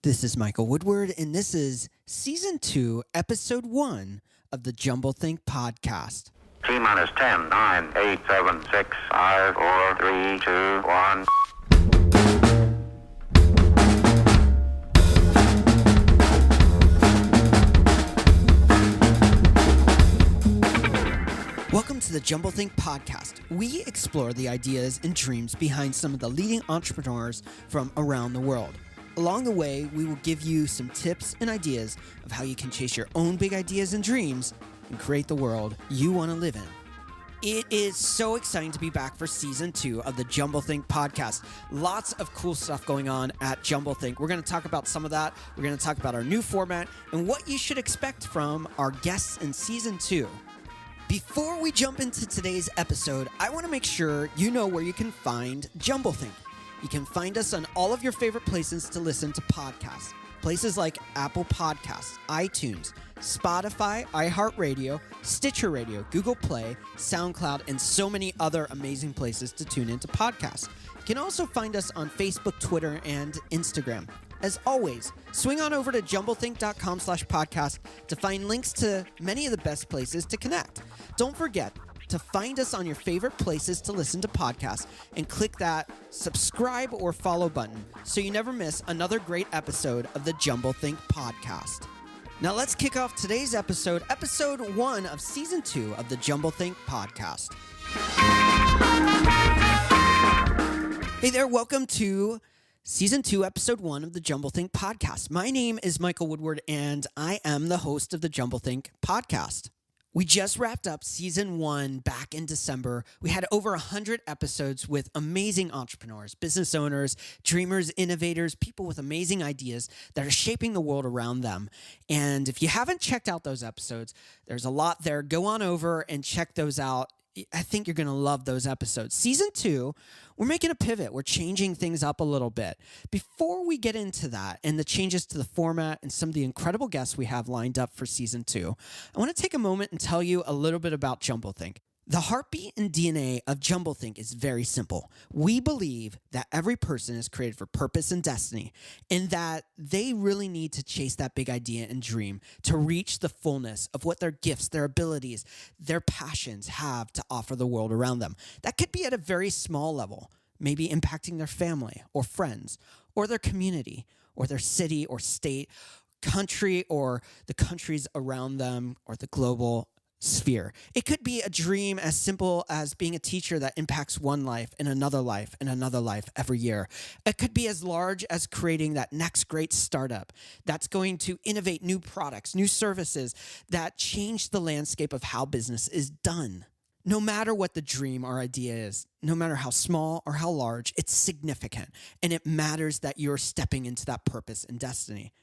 This is Michael Woodward, and this is Season 2, Episode 1 of the Jumblethink Podcast. T minus 10, 9, 8, 7, 6, 5, 4, 3, 2, 1. Welcome to the Jumblethink Podcast. We explore the ideas and dreams behind some of the leading entrepreneurs from around the world. Along the way, we will give you some tips and ideas of how you can chase your own big ideas and dreams and create the world you want to live in. It is so exciting to be back for Season 2 of the Jumblethink Podcast. Lots of cool stuff going on at Jumblethink. We're going to talk about some of that. We're going to talk about our new format and what you should expect from our guests in Season 2. Before we jump into today's episode, I want to make sure you know where you can find Jumblethink. You can find us on all of your favorite places to listen to podcasts. Places like Apple Podcasts, iTunes, Spotify, iHeartRadio, Stitcher Radio, Google Play, SoundCloud, and so many other amazing places to tune into podcasts. You can also find us on Facebook, Twitter, and Instagram. As always, swing on over to jumblethink.com/podcast to find links to many of the best places to connect. Don't forget to find us on your favorite places to listen to podcasts and click that subscribe or follow button so you never miss another great episode of the Jumblethink Podcast. Now let's kick off today's episode, episode 1 of Season 2 of the Jumblethink Podcast. Hey there, welcome to Season 2, Episode 1 of the Jumblethink Podcast. My name is Michael Woodward, and I am the host of the Jumblethink Podcast. We just wrapped up Season 1 back in December. We had over 100 episodes with amazing entrepreneurs, business owners, dreamers, innovators, people with amazing ideas that are shaping the world around them. And if you haven't checked out those episodes, there's a lot there. Go on over and check those out. I think you're going to love those episodes. Season 2, we're making a pivot. We're changing things up a little bit. Before we get into that and the changes to the format and some of the incredible guests we have lined up for Season 2, I want to take a moment and tell you a little bit about Jumblethink. The heartbeat and DNA of Jumblethink is very simple. We believe that every person is created for purpose and destiny, and that they really need to chase that big idea and dream to reach the fullness of what their gifts, their abilities, their passions have to offer the world around them. That could be at a very small level, maybe impacting their family or friends or their community or their city or state, country or the countries around them or the global sphere. It could be a dream as simple as being a teacher that impacts one life and another life and another life every year. It could be as large as creating that next great startup that's going to innovate new products, new services that change the landscape of how business is done. No matter what the dream or idea is, no matter how small or how large, it's significant, and it matters that you're stepping into that purpose and destiny.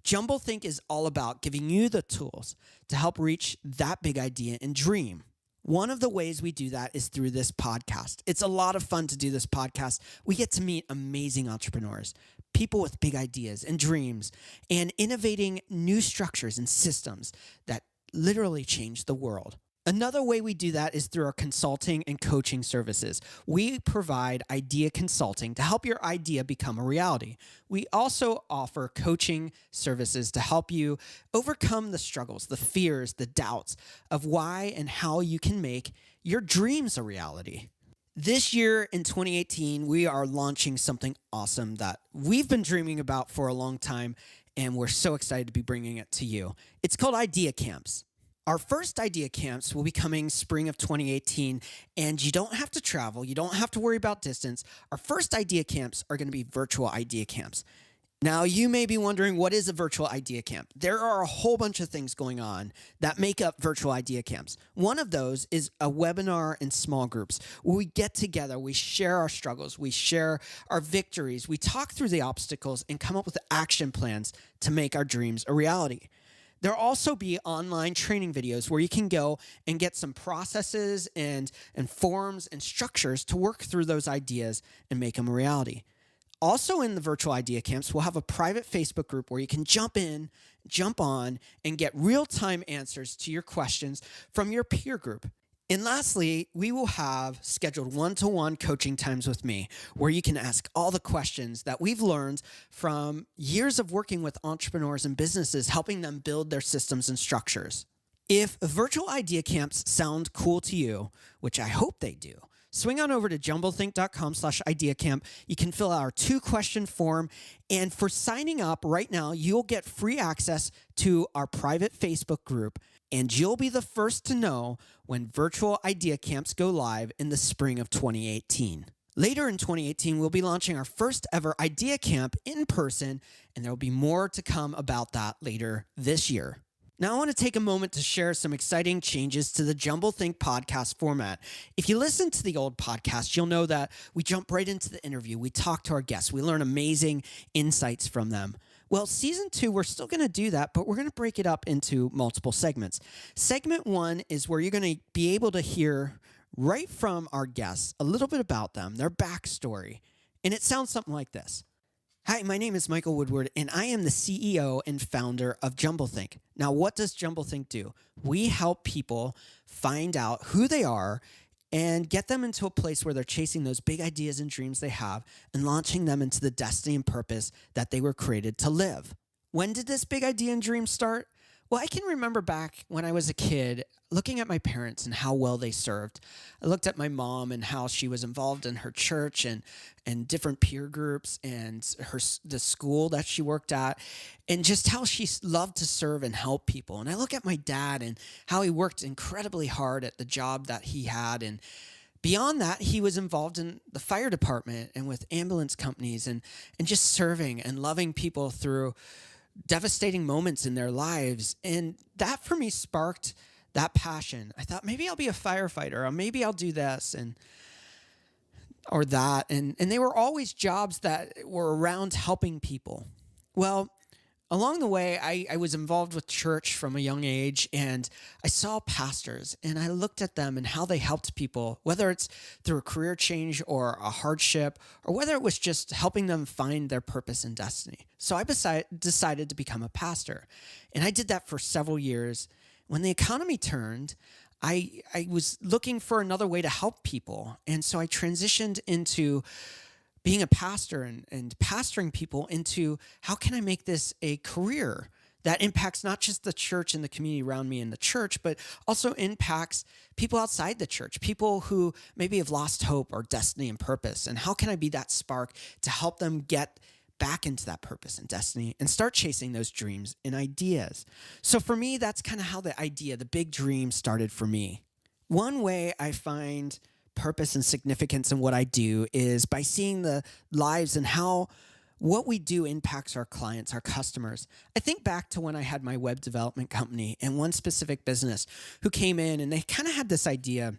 Jumblethink is all about giving you the tools to help reach that big idea and dream. One of the ways we do that is through this podcast. It's a lot of fun to do this podcast. We get to meet amazing entrepreneurs, people with big ideas and dreams, and innovating new structures and systems that literally change the world. Another way we do that is through our consulting and coaching services. We provide idea consulting to help your idea become a reality. We also offer coaching services to help you overcome the struggles, the fears, the doubts of why and how you can make your dreams a reality. This year in 2018, we are launching something awesome that we've been dreaming about for a long time, and we're so excited to be bringing it to you. It's called Idea Camps. Our first idea camps will be coming spring of 2018, and you don't have to travel. You don't have to worry about distance. Our first idea camps are going to be virtual idea camps. Now, you may be wondering, what is a virtual idea camp? There are a whole bunch of things going on that make up virtual idea camps. One of those is a webinar in small groups where we get together, we share our struggles, we share our victories, we talk through the obstacles and come up with action plans to make our dreams a reality. There'll also be online training videos where you can go and get some processes and forms and structures to work through those ideas and make them a reality. Also in the virtual idea camps, we'll have a private Facebook group where you can jump in, jump on, and get real-time answers to your questions from your peer group. And lastly, we will have scheduled one-to-one coaching times with me where you can ask all the questions that we've learned from years of working with entrepreneurs and businesses, helping them build their systems and structures. If virtual idea camps sound cool to you, which I hope they do, swing on over to jumblethink.com/ideacamp. You can fill out our 2-question form. And for signing up right now, you'll get free access to our private Facebook group. And you'll be the first to know when virtual idea camps go live in the spring of 2018. Later in 2018, we'll be launching our first ever idea camp in person, and there will be more to come about that later this year. Now, I want to take a moment to share some exciting changes to the Jumblethink podcast format. If you listen to the old podcast, you'll know that we jump right into the interview. We talk to our guests. We learn amazing insights from them. Well, season 2, we're still going to do that, but we're going to break it up into multiple segments. Segment 1 is where you're going to be able to hear right from our guests a little bit about them, their backstory. And it sounds something like this. Hi, my name is Michael Woodward, and I am the CEO and founder of Jumblethink. Now, what does Jumblethink do? We help people find out who they are and get them into a place where they're chasing those big ideas and dreams they have and launching them into the destiny and purpose that they were created to live. When did this big idea and dream start? Well, I can remember back when I was a kid looking at my parents and how well they served. I looked at my mom and how she was involved in her church and different peer groups and the school that she worked at, and just how she loved to serve and help people. And I look at my dad and how he worked incredibly hard at the job that he had. And beyond that, he was involved in the fire department and with ambulance companies and just serving and loving people through devastating moments in their lives. And that for me sparked that passion. I thought maybe I'll be a firefighter, or maybe I'll do this or that. And they were always jobs that were around helping people. Well, along the way, I was involved with church from a young age, and I saw pastors, and I looked at them and how they helped people, whether it's through a career change or a hardship, or whether it was just helping them find their purpose and destiny. So I decided to become a pastor, and I did that for several years. When the economy turned, I was looking for another way to help people, and so I transitioned into being a pastor and pastoring people into how can I make this a career that impacts not just the church and the community around me in the church, but also impacts people outside the church, people who maybe have lost hope or destiny and purpose. And how can I be that spark to help them get back into that purpose and destiny and start chasing those dreams and ideas? So for me, that's kind of how the big dream started for me. One way I find purpose and significance in what I do is by seeing the lives and how what we do impacts our clients, our customers. I think back to when I had my web development company and one specific business who came in and they kind of had this idea,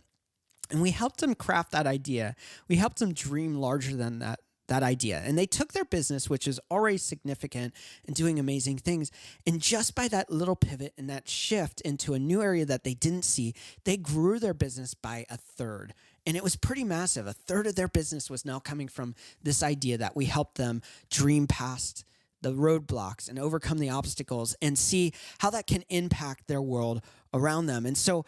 and we helped them craft that idea. We helped them dream larger than that idea. And they took their business, which is already significant and doing amazing things, and just by that little pivot and that shift into a new area that they didn't see, they grew their business by 1/3. And it was pretty massive. 1/3 of their business was now coming from this idea that we helped them dream past the roadblocks and overcome the obstacles and see how that can impact their world around them. And so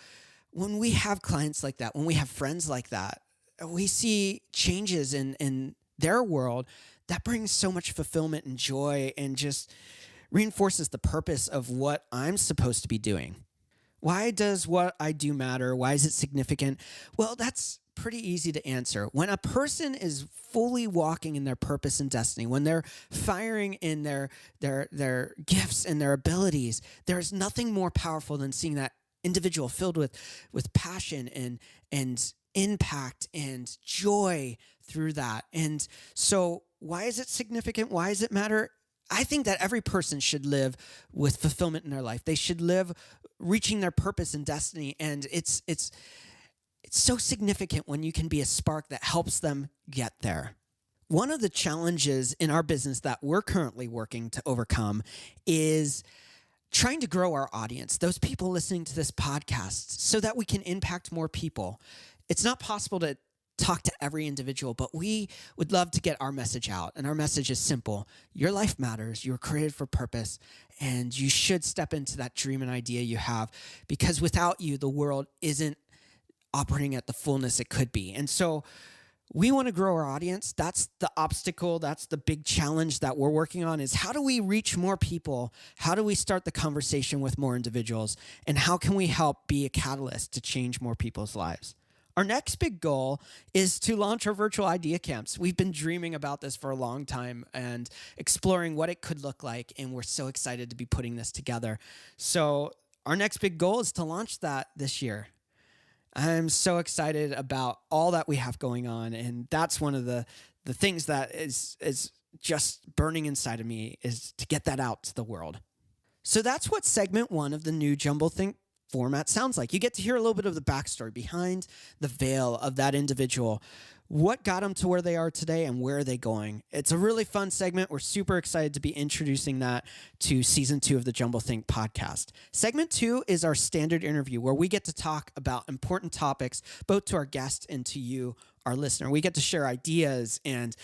when we have clients like that, when we have friends like that, we see changes in their world that brings so much fulfillment and joy and just reinforces the purpose of what I'm supposed to be doing. Why does what I do matter? Why is it significant? Well, that's pretty easy to answer. When a person is fully walking in their purpose and destiny, when they're firing in their gifts and their abilities, there's nothing more powerful than seeing that individual filled with passion and impact and joy through that. And so why is it significant? Why does it matter? I think that every person should live with fulfillment in their life. They should live reaching their purpose and destiny. And it's so significant when you can be a spark that helps them get there. One of the challenges in our business that we're currently working to overcome is trying to grow our audience, those people listening to this podcast, so that we can impact more people. It's not possible to talk to every individual, but we would love to get our message out. And our message is simple. Your life matters. You were created for purpose, and you should step into that dream and idea you have, because without you, the world isn't operating at the fullness it could be. And so we want to grow our audience. That's the obstacle. That's the big challenge that we're working on, is how do we reach more people? How do we start the conversation with more individuals? And how can we help be a catalyst to change more people's lives? Our next big goal is to launch our virtual idea camps. We've been dreaming about this for a long time and exploring what it could look like, and we're so excited to be putting this together. So our next big goal is to launch that this year. I'm so excited about all that we have going on, and that's one of the things that is just burning inside of me, is to get that out to the world. So that's what segment 1 of the new Jumblethink format sounds like. You get to hear a little bit of the backstory behind the veil of that individual, what got them to where they are today, and where are they going. It's a really fun segment. We're super excited to be introducing that to season 2 of the Jumblethink podcast. Segment 2 is our standard interview, where we get to talk about important topics, both to our guests and to you, our listener. We get to share ideas and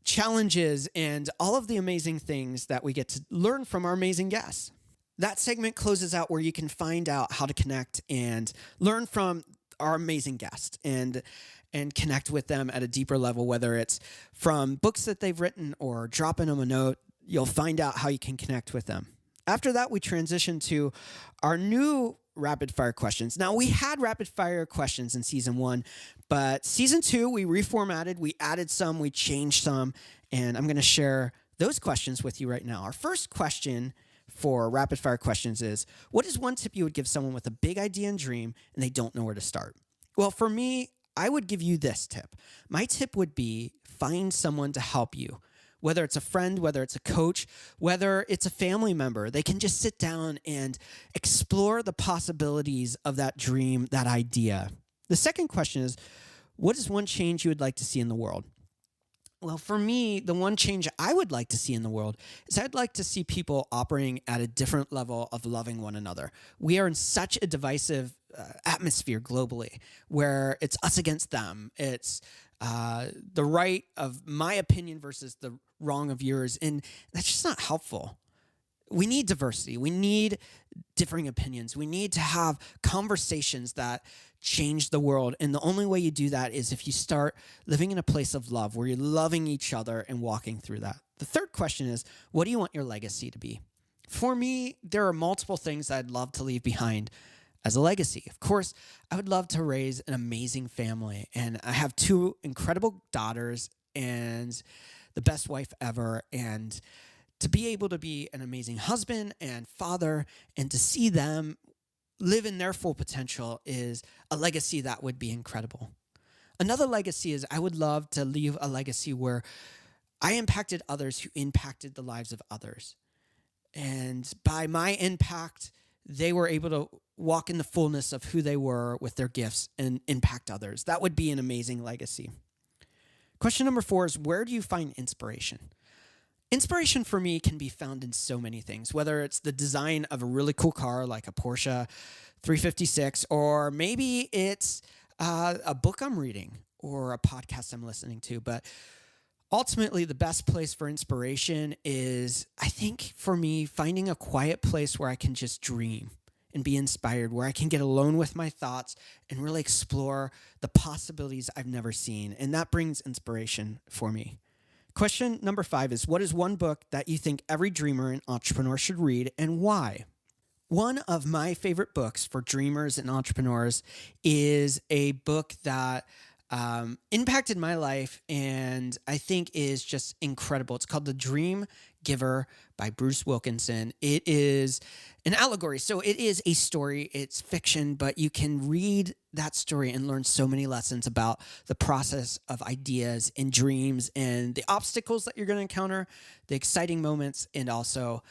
challenges and all of the amazing things that we get to learn from our amazing guests. That segment closes out where you can find out how to connect and learn from our amazing guests and connect with them at a deeper level, whether it's from books that they've written or dropping them a note. You'll find out how you can connect with them. After that, we transition to our new rapid fire questions. Now, we had rapid fire questions in season 1, but season 2, we reformatted, we added some, we changed some, and I'm going to share those questions with you right now. Our first question for rapid fire questions is, what is one tip you would give someone with a big idea and dream and they don't know where to start? Well, for me, I would give you this tip. My tip would be, find someone to help you. Whether it's a friend, whether it's a coach, whether it's a family member, they can just sit down and explore the possibilities of that dream, that idea. The second question is, what is one change you would like to see in the world? Well, for me, the one change I would like to see in the world is I'd like to see people operating at a different level of loving one another. We are in such a divisive atmosphere globally, where it's us against them. It's the right of my opinion versus the wrong of yours, and that's just not helpful. We need diversity. We need differing opinions. We need to have conversations that change the world. And the only way you do that is if you start living in a place of love, where you're loving each other and walking through that. The third question is, what do you want your legacy to be? For me, there are multiple things I'd love to leave behind as a legacy. Of course, I would love to raise an amazing family. And I have 2 incredible daughters and the best wife ever. And to be able to be an amazing husband and father, and to see them live in their full potential, is a legacy that would be incredible. Another legacy is, I would love to leave a legacy where I impacted others who impacted the lives of others. And by my impact, they were able to walk in the fullness of who they were with their gifts and impact others. That would be an amazing legacy. Question number 4 is, where do you find inspiration? Inspiration for me can be found in so many things, whether it's the design of a really cool car like a Porsche 356, or maybe it's a book I'm reading or a podcast I'm listening to. But ultimately, the best place for inspiration is, I think, for me, finding a quiet place where I can just dream and be inspired, where I can get alone with my thoughts and really explore the possibilities I've never seen. And that brings inspiration for me. Question number 5 is, what is one book that you think every dreamer and entrepreneur should read, and why? One of my favorite books for dreamers and entrepreneurs is a book that impacted my life and I think is just incredible. It's called The Dream Giver by Bruce Wilkinson. It is an allegory. So it is a story. It's fiction, but you can read that story and learn so many lessons about the process of ideas and dreams and the obstacles that you're going to encounter, the exciting moments, and also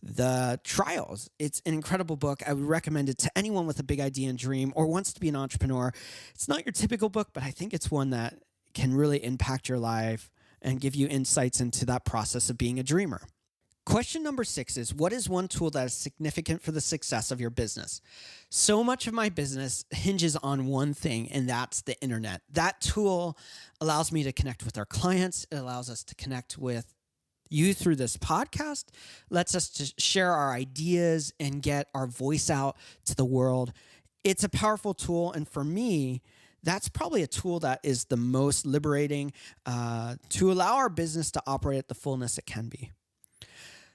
the trials. It's an incredible book. I would recommend it to anyone with a big idea and dream or wants to be an entrepreneur. It's not your typical book, but I think it's one that can really impact your life and give you insights into that process of being a dreamer. Question number 6 is, what is one tool that is significant for the success of your business? So much of my business hinges on one thing, and that's the internet. That tool allows me to connect with our clients. It allows us to connect with you through this podcast, lets us to share our ideas and get our voice out to the world. It's a powerful tool. And for me, that's probably a tool that is the most liberating to allow our business to operate at the fullness it can be.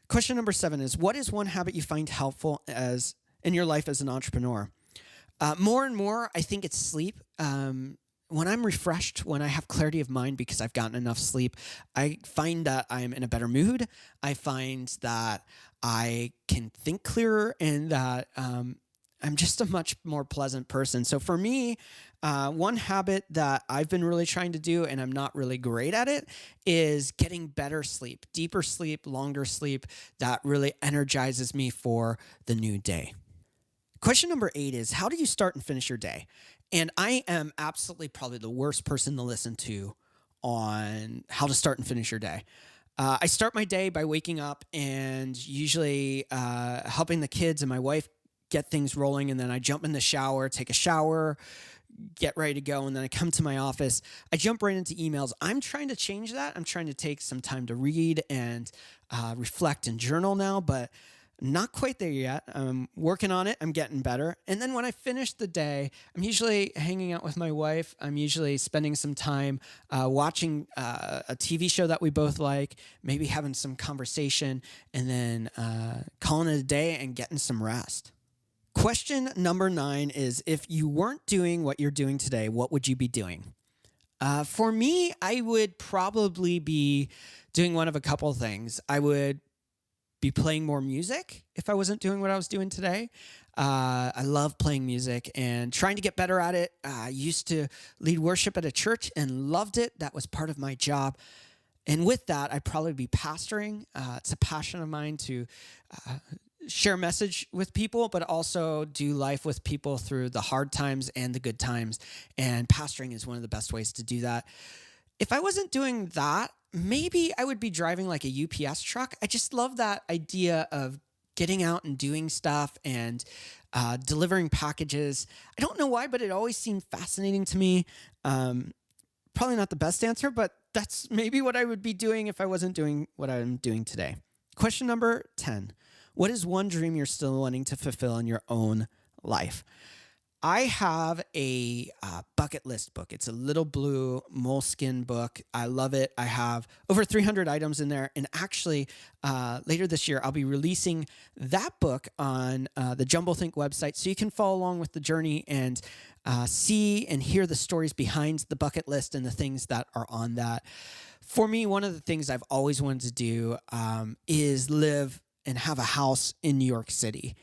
Question number 7 is, what is one habit you find helpful as in your life as an entrepreneur? More and more, I think it's sleep. When I'm refreshed, when I have clarity of mind because I've gotten enough sleep, I find that I'm in a better mood. I find that I can think clearer and that I'm just a much more pleasant person. So for me, one habit that I've been really trying to do, and I'm not really great at it, is getting better sleep, deeper sleep, longer sleep that really energizes me for the new day. Question number 8 is, how do you start and finish your day? And I am absolutely probably the worst person to listen to on how to start and finish your day. I start my day by waking up and usually helping the kids and my wife get things rolling. And then I jump in the shower, take a shower, get ready to go. And then I come to my office. I jump right into emails. I'm trying to change that. I'm trying to take some time to read and reflect and journal now, but not quite there yet. I'm working on it. I'm getting better. And then when I finish the day, I'm usually hanging out with my wife. I'm usually spending some time watching a TV show that we both like, maybe having some conversation, and then calling it a day and getting some rest. Question number 9 is, if you weren't doing what you're doing today, what would you be doing? For me, I would probably be doing one of a couple of things. I would be playing more music if I wasn't doing what I was doing today. I love playing music and trying to get better at it. I used to lead worship at a church and loved it. That was part of my job. And with that, I'd probably be pastoring. It's a passion of mine to share a message with people, but also do life with people through the hard times and the good times. And pastoring is one of the best ways to do that. If I wasn't doing that, maybe I would be driving like a UPS truck. I just love that idea of getting out and doing stuff and delivering packages. I don't know why, but it always seemed fascinating to me. Probably not the best answer, but that's maybe what I would be doing if I wasn't doing what I'm doing today. Question number 10. What is one dream you're still wanting to fulfill in your own life? I have a bucket list book. It's a little blue moleskin book. I love it. I have over 300 items in there. And actually, later this year, I'll be releasing that book on the JumbleThink website, so you can follow along with the journey and see and hear the stories behind the bucket list and the things that are on that. For me, one of the things I've always wanted to do is live and have a house in New York City.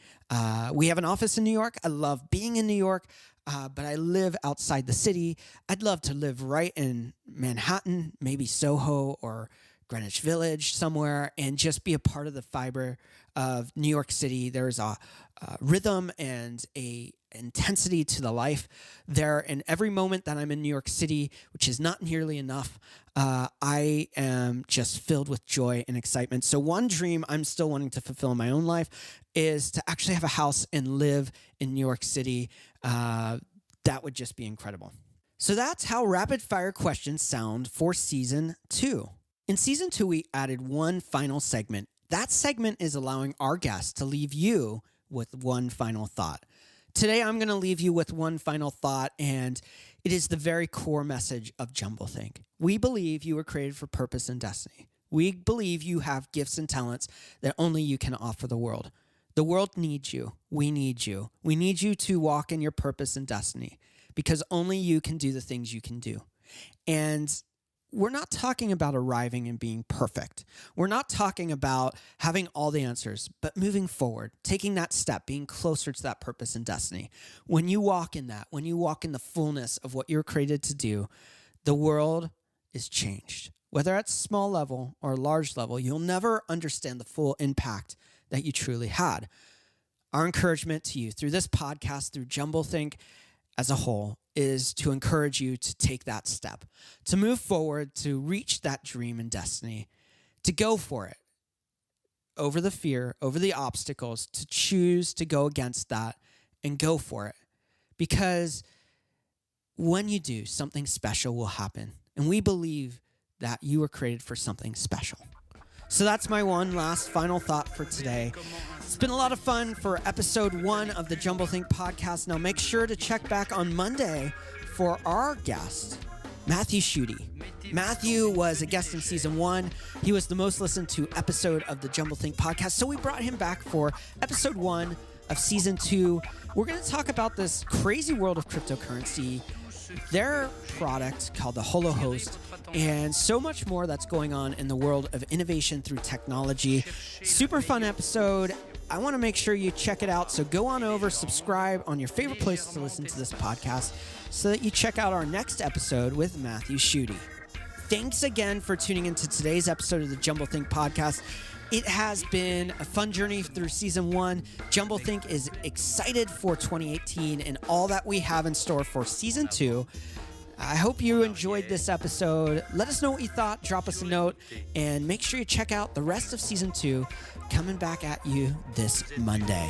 We have an office in New York. I love being in New York, but I live outside the city. I'd love to live right in Manhattan, maybe Soho or Greenwich Village somewhere, and just be a part of the fiber of New York City. There's a rhythm and a intensity to the life there. And every moment that I'm in New York City, which is not nearly enough, I am just filled with joy and excitement. So one dream I'm still wanting to fulfill in my own life is to actually have a house and live in New York City. That would just be incredible. So that's how rapid fire questions sound for season 2. In season 2, we added one final segment. That segment is allowing our guests to leave you with one final thought. Today, I'm going to leave you with one final thought, and it is the very core message of JumbleThink. We believe you were created for purpose and destiny. We believe you have gifts and talents that only you can offer the world. The world needs you. We need you. We need you to walk in your purpose and destiny, because only you can do the things you can do. And we're not talking about arriving and being perfect. We're not talking about having all the answers, but moving forward, taking that step, being closer to that purpose and destiny. When you walk in that, when you walk in the fullness of what you're created to do, the world is changed. Whether at small level or large level, you'll never understand the full impact that you truly had. Our encouragement to you through this podcast, through JumbleThink as a whole, is to encourage you to take that step, to move forward, to reach that dream and destiny, to go for it, over the fear, over the obstacles, to choose to go against that and go for it. Because when you do, something special will happen. And we believe that you were created for something special. So that's my one last final thought for today. It's been a lot of fun for episode 1 of the Jumble Think podcast. Now make sure to check back on Monday for our guest, Matthew Schutte. Matthew was a guest in season 1. He was the most listened to episode of the Jumble Think podcast, so we brought him back for episode 1 of season 2. We're going to talk about this crazy world of cryptocurrency, their product called the Holo Host, and so much more that's going on in the world of innovation through technology. Super fun episode. I want to make sure you check it out. So go on over, subscribe on your favorite places to listen to this podcast so that you check out our next episode with Matthew Schutte. Thanks again for tuning into today's episode of the Jumble Think podcast. It has been a fun journey through season 1. Jumble Think is excited for 2018 and all that we have in store for season 2. I hope you enjoyed this episode. Let us know what you thought. Drop us a note and make sure you check out the rest of season 2 coming back at you this Monday.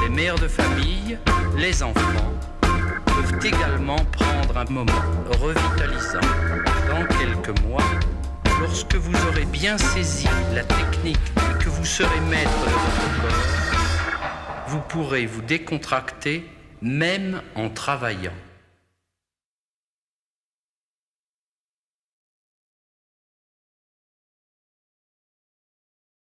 Les mères de famille, les enfants peuvent également prendre un moment revitalisant dans quelques mois lorsque vous aurez bien saisi la technique et que vous serez maître de votre corps. Vous pourrez vous décontracter même en travaillant.